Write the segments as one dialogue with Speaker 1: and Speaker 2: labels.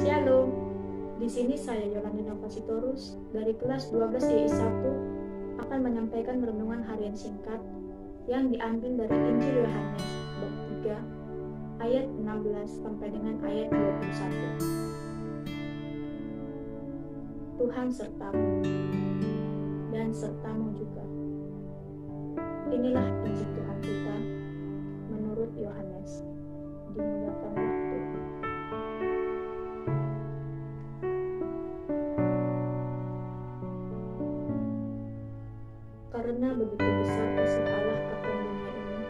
Speaker 1: Shalom, di sini saya Yolanda Novasitorus dari kelas 12 YI 1 akan menyampaikan renungan harian singkat yang diambil dari Injil Yohanes bab 3 ayat 16 sampai dengan ayat 21. Tuhan sertamu dan sertamu juga. Inilah Injil Tuhan kita menurut Yohanes. Dimuliakanlah Tuhan. Karena begitu besar kasih Allah akan dunia ini,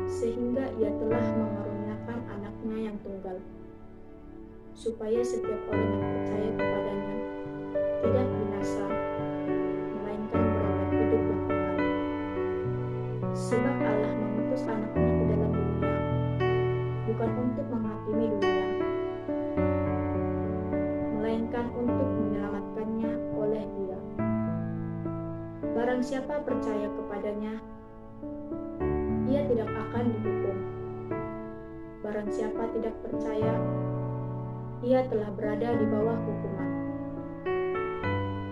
Speaker 1: sehingga Ia telah mengaruniakan anaknya yang tunggal, supaya setiap orang yang percaya kepadanya tidak binasa, melainkan beroleh hidup yang kekal. Sebab Allah mengutus anaknya ke dalam dunia, bukan untuk menghakimi dunia, melainkan untuk menyelamatkannya oleh Dia. Barang siapa percaya kepadanya, ia tidak akan dihukum. Barang siapa tidak percaya, ia telah berada di bawah hukuman.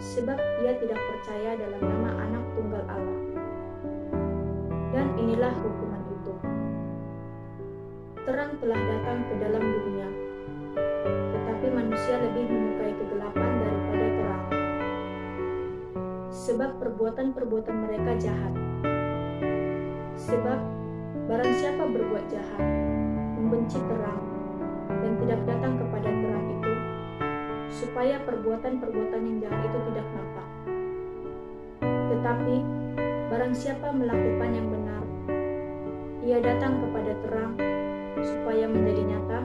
Speaker 1: Sebab ia tidak percaya dalam nama Anak Tunggal Allah. Dan inilah hukuman itu. Terang telah datang ke dalam dunia, tetapi manusia lebih menyukai kegelapan daripada terang. Sebab perbuatan-perbuatan mereka jahat. Sebab barang siapa berbuat jahat, membenci terang, dan tidak datang kepada terang itu, supaya perbuatan-perbuatan yang jahat itu tidak nampak. Tetapi barang siapa melakukan yang benar, ia datang kepada terang, supaya menjadi nyata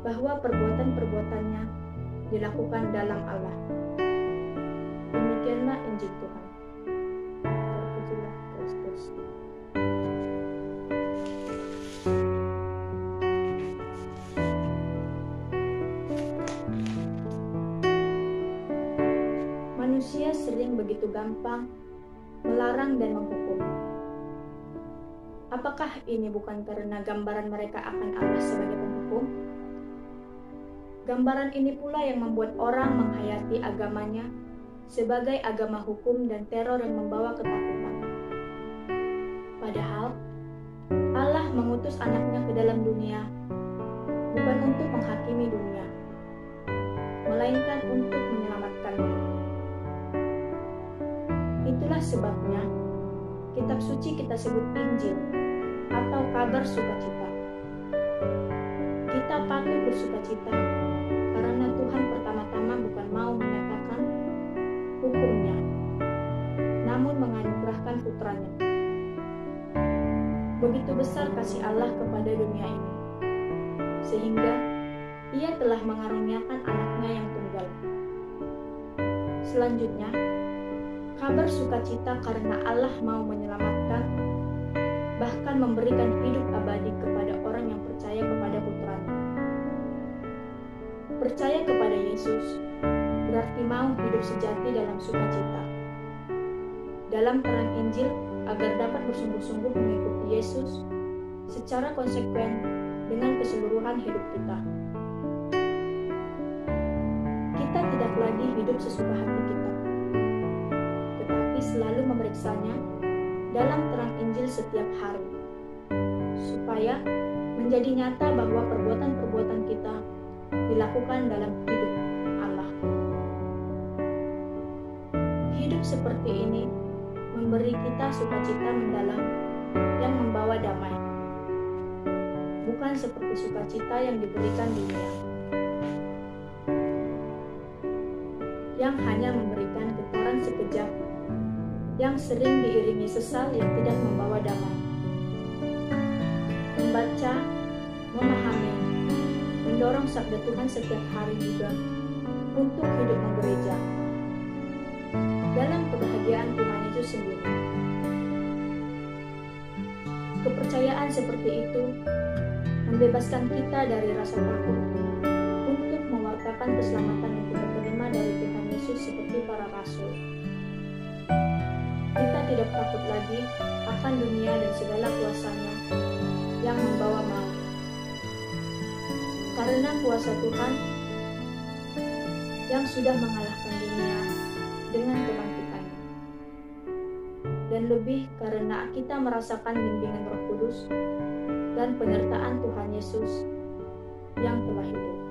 Speaker 1: bahwa perbuatan-perbuatannya dilakukan dalam Allah. Demikianlah Injil Tuhan. Terpujilah Kristus. Manusia sering begitu gampang melarang dan menghukum. Apakah ini bukan karena gambaran mereka akan Allah sebagai penghukum? Gambaran ini pula yang membuat orang menghayati agamanya sebagai agama hukum dan teror yang membawa ketakutan. Padahal Allah mengutus anaknya ke dalam dunia bukan untuk menghakimi dunia, melainkan untuk menyelamatkannya. Itulah sebabnya kitab suci kita sebut Injil atau kabar sukacita. Kita patut bersukacita karena Tuhan pertama-tama bukan mau menyatakan hukumnya, namun menganugerahkan putranya. Begitu besar kasih Allah kepada dunia ini, sehingga Ia telah mengaruniakan anaknya yang tunggal. Selanjutnya, kabar sukacita karena Allah mau menyelamatkan, bahkan memberikan hidup abadi kepada orang yang percaya kepada putranya. Percaya kepada Yesus berarti mau hidup sejati dalam sukacita, dalam terang Injil, agar dapat bersungguh-sungguh mengikuti Yesus secara konsekuen dengan keseluruhan hidup kita. Kita tidak lagi hidup sesuka hati kita, tetapi selalu memeriksanya dalam terang Injil setiap hari, supaya menjadi nyata bahwa perbuatan-perbuatan kita dilakukan dalam hidup Allah. Hidup seperti ini memberi kita sukacita mendalam yang membawa damai, bukan seperti sukacita yang diberikan dunia, yang hanya memberikan getaran sekejap, yang sering diiringi sesal yang tidak membawa damai. Membaca, memahami, mendorong sabda Tuhan setiap hari juga untuk hidup menggereja dalam kebahagiaan Tuhan Yesus sendiri. Kepercayaan seperti itu membebaskan kita dari rasa takut untuk mewartakan keselamatan yang kita terima dari Tuhan Yesus seperti para rasul. Kita tidak takut lagi akan dunia dan segala kuasanya yang membawa maut. karena kuasa Tuhan yang sudah mengalahkan dunia dengan kebangkitannya, dan lebih karena kita merasakan bimbingan Roh Kudus dan penyertaan Tuhan Yesus yang telah hidup.